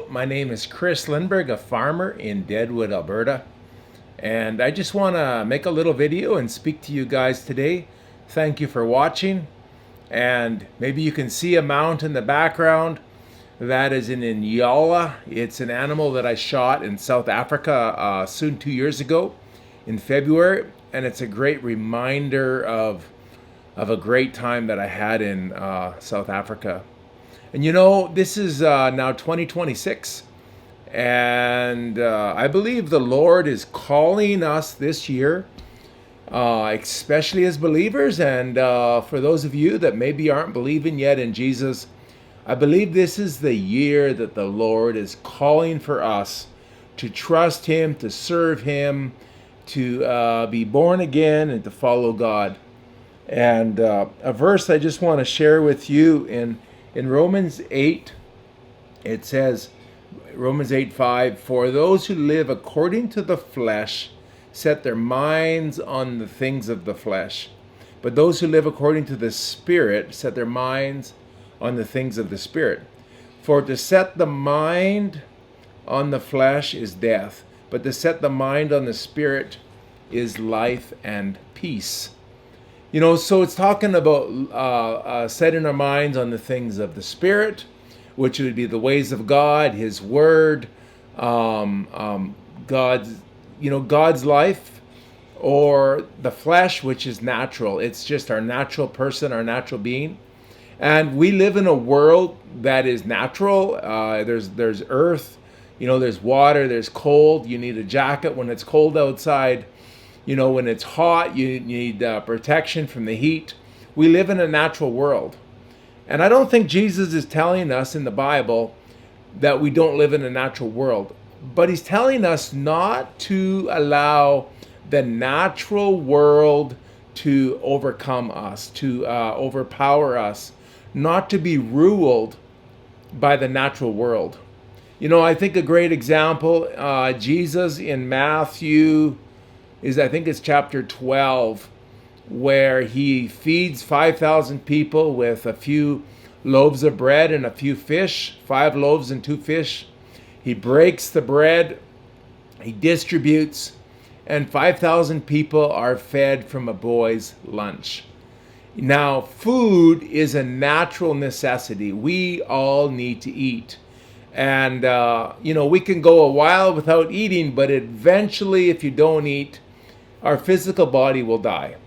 my name is Chris Lindberg, a farmer in Deadwood, Alberta, and I just want to make a little video and speak to you guys today. Thank you for watching, and maybe you can see a mount in the background. That is an Inyala. It's an animal that I shot in South Africa soon 2 years ago in February, and it's a great reminder of a great time that I had in South Africa. And you know, this is now 2026, and I believe the Lord is calling us this year, especially as believers, and for those of you that maybe aren't believing yet in Jesus, I believe this is the year that the Lord is calling for us to trust Him, to serve Him, to be born again, and to follow God. And a verse I just want to share with you in Romans 8, it says, Romans 8:5, for those who live according to the flesh set their minds on the things of the flesh. But those who live according to the Spirit set their minds on the things of the Spirit. For to set the mind on the flesh is death, but to set the mind on the Spirit is life and peace. You know, so it's talking about setting our minds on the things of the Spirit, which would be the ways of God, His Word, God's life, or the flesh, which is natural. It's just our natural person, our natural being. And we live in a world that is natural. There's earth, there's water, there's cold. You need a jacket when it's cold outside. When it's hot, you need protection from the heat. We live in a natural world. And I don't think Jesus is telling us in the Bible that we don't live in a natural world. But He's telling us not to allow the natural world to overcome us, to overpower us, not to be ruled by the natural world. I think a great example, Jesus in Matthew I think it's chapter 12, where He feeds 5,000 people with a few loaves of bread and a few fish, 5 loaves and 2 fish. He breaks the bread, He distributes, and 5,000 people are fed from a boy's lunch. Now, food is a natural necessity. We all need to eat. And, we can go a while without eating, but eventually, if you don't eat, our physical body will die.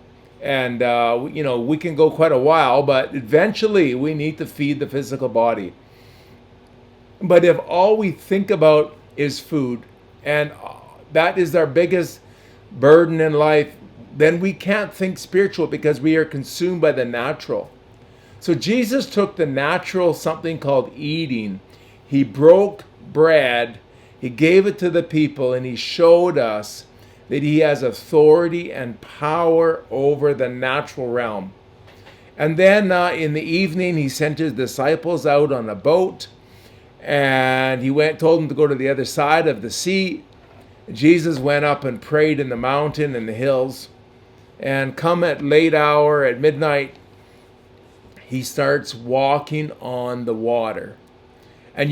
And, we can go quite a while, but eventually we need to feed the physical body. But if all we think about is food, and that is our biggest burden in life, then we can't think spiritual because we are consumed by the natural. So Jesus took the natural, something called eating. He broke bread, He gave it to the people, and He showed us that He has authority and power over the natural realm. And then in the evening, He sent His disciples out on a boat, and He told them to go to the other side of the sea. Jesus went up and prayed in the mountain and the hills, and come at late hour, at midnight, He starts walking on the water. And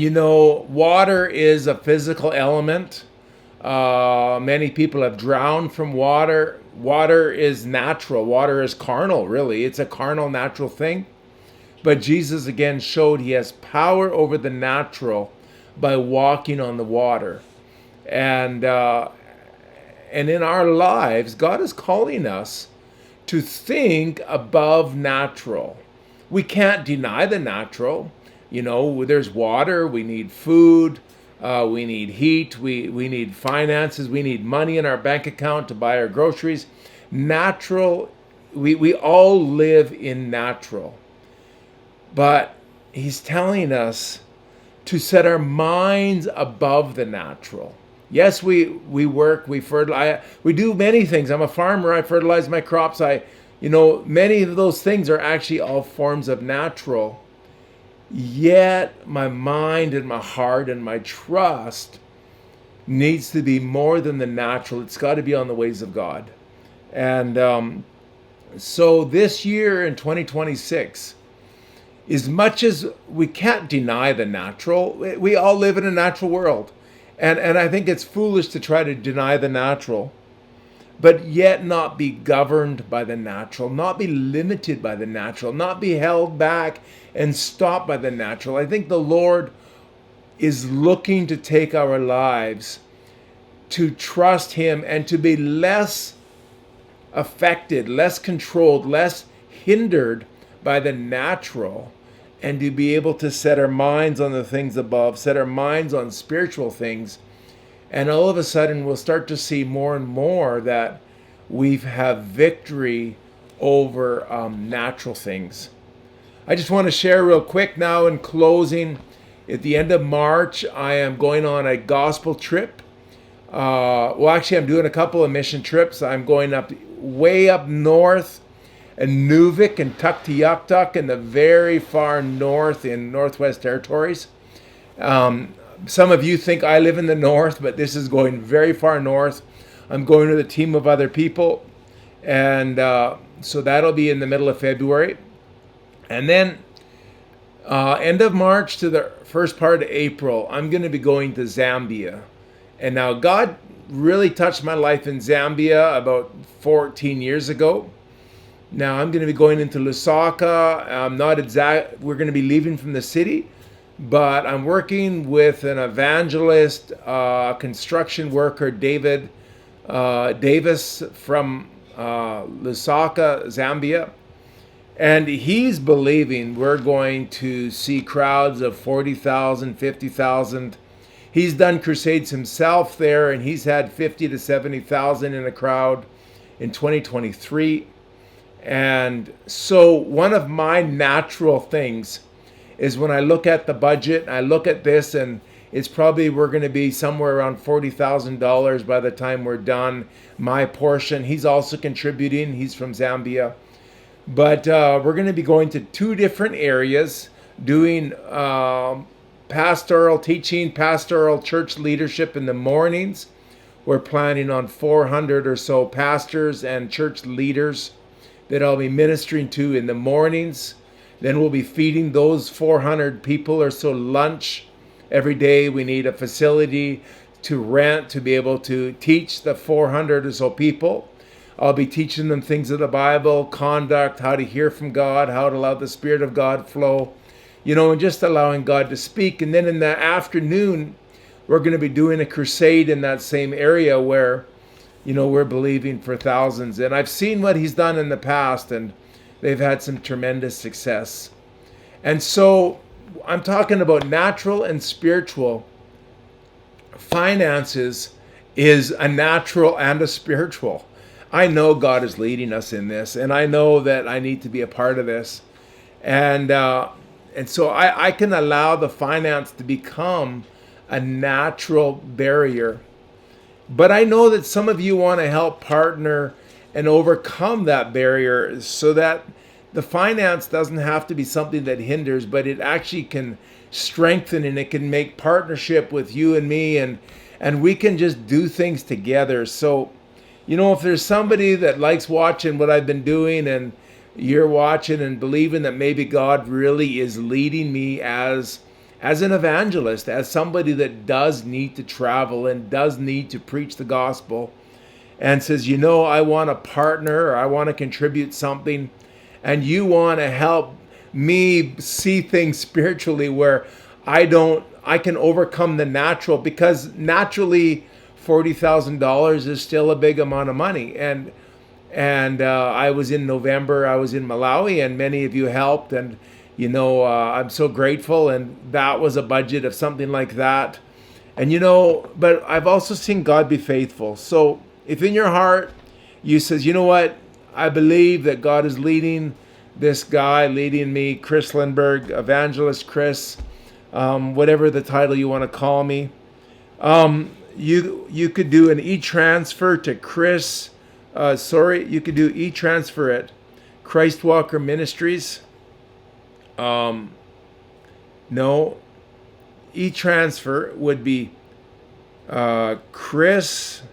water is a physical element. Many people have drowned from water. Water is natural. Water is carnal, really. It's a carnal, natural thing. But Jesus again showed He has power over the natural by walking on the water. And in our lives, God is calling us to think above natural. We can't deny the natural. There's water, we need food, we need heat, we need finances, we need money in our bank account to buy our groceries. Natural, we all live in natural. But He's telling us to set our minds above the natural. Yes, we work, we fertilize, we do many things. I'm a farmer, I fertilize my crops. Many of those things are actually all forms of natural. Yet my mind and my heart and my trust needs to be more than the natural. It's got to be on the ways of God. And so this year in 2026, as much as we can't deny the natural, we all live in a natural world. And I think it's foolish to try to deny the natural, but yet not be governed by the natural, not be limited by the natural, not be held back and stopped by the natural. I think the Lord is looking to take our lives to trust Him and to be less affected, less controlled, less hindered by the natural, and to be able to set our minds on the things above, set our minds on spiritual things. And all of a sudden, we'll start to see more and more that we have victory over natural things. I just want to share real quick now in closing. At the end of March, I am going on a gospel trip. Actually, I'm doing a couple of mission trips. I'm going way up north in Nuvik and Tuktoyaktuk in the very far north in Northwest Territories. Some of you think I live in the north, but this is going very far north. I'm going with a team of other people, and so that'll be in the middle of February. And then end of March to the first part of April, I'm going to be going to Zambia. And now God really touched my life in Zambia about 14 years ago. Now I'm going to be going into Lusaka. We're going to be leaving from the city, but I'm working with an evangelist, construction worker, Davis from Lusaka, Zambia. And he's believing we're going to see crowds of 40,000, 50,000. He's done crusades himself there, and he's had 50 to 70,000 in a crowd in 2023. And so one of my natural things is when I look at the budget, I look at this, and it's probably we're going to be somewhere around $40,000 by the time we're done. My portion. He's also contributing. He's from Zambia. But we're going to be going to 2 different areas, doing pastoral teaching, pastoral church leadership in the mornings. We're planning on 400 or so pastors and church leaders that I'll be ministering to in the mornings. Then we'll be feeding those 400 people or so lunch every day. We need a facility to rent to be able to teach the 400 or so people. I'll be teaching them things of the Bible, conduct, how to hear from God, how to allow the Spirit of God flow, and just allowing God to speak. And then in the afternoon, we're going to be doing a crusade in that same area where, we're believing for thousands. And I've seen what He's done in the past, and they've had some tremendous success. And so I'm talking about natural and spiritual. Finances is a natural and a spiritual. I know God is leading us in this, and I know that I need to be a part of this. And so I can allow the finance to become a natural barrier. But I know that some of you want to help partner and overcome that barrier so that the finance doesn't have to be something that hinders, but it actually can strengthen, and it can make partnership with you and me, and we can just do things together. So, if there's somebody that likes watching what I've been doing, and you're watching and believing that maybe God really is leading me as an evangelist, as somebody that does need to travel and does need to preach the gospel, and says, I want to partner, or I want to contribute something, and you want to help me see things spiritually where I can overcome the natural, because naturally $40,000 is still a big amount of money. And I was in November, I was in Malawi, and many of you helped, and I'm so grateful. And that was a budget of something like that. And but I've also seen God be faithful. So if in your heart you says, what, I believe that God is leading this guy, leading me, Chris Lindbergh, Evangelist Chris, whatever the title you want to call me. You could do an e-transfer to Chris. You could do e-transfer at Christ Walker Ministries. No, e-transfer would be Chris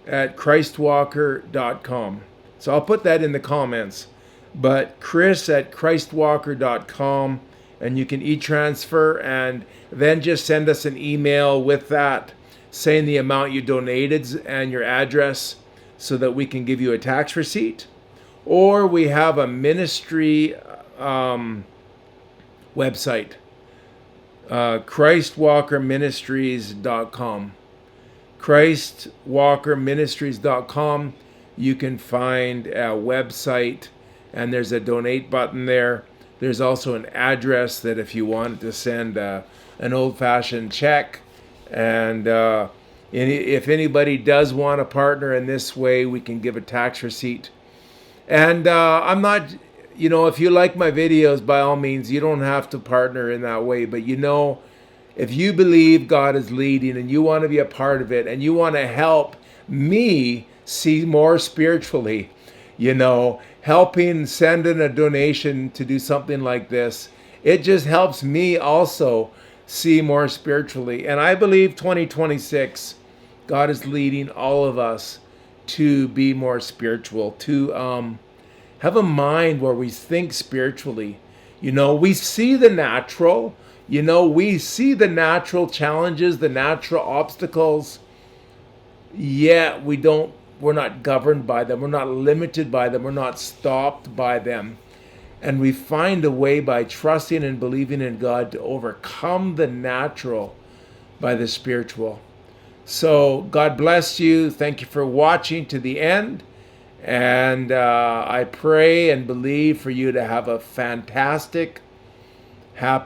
at christwalker.com. So I'll put that in the comments. But chris@christwalker.com, and you can e-transfer and then just send us an email with that saying the amount you donated and your address so that we can give you a tax receipt. Or we have a ministry website, christwalkerministries.com. christwalkerministries.com. You can find a website, and there's a donate button there. There's also an address that if you want to send an old-fashioned check, and if anybody does want to partner in this way, we can give a tax receipt. And I'm not, if you like my videos, by all means, you don't have to partner in that way. But if you believe God is leading and you want to be a part of it and you want to help me see more spiritually, helping send in a donation to do something like this, it just helps me also see more spiritually. And I believe 2026, God is leading all of us to be more spiritual, to have a mind where we think spiritually. We see the natural, we see the natural challenges, the natural obstacles, yet we're not governed by them, we're not limited by them, we're not stopped by them. And we find a way by trusting and believing in God to overcome the natural by the spiritual. So God bless you. Thank you for watching to the end. And I pray and believe for you to have a fantastic, happy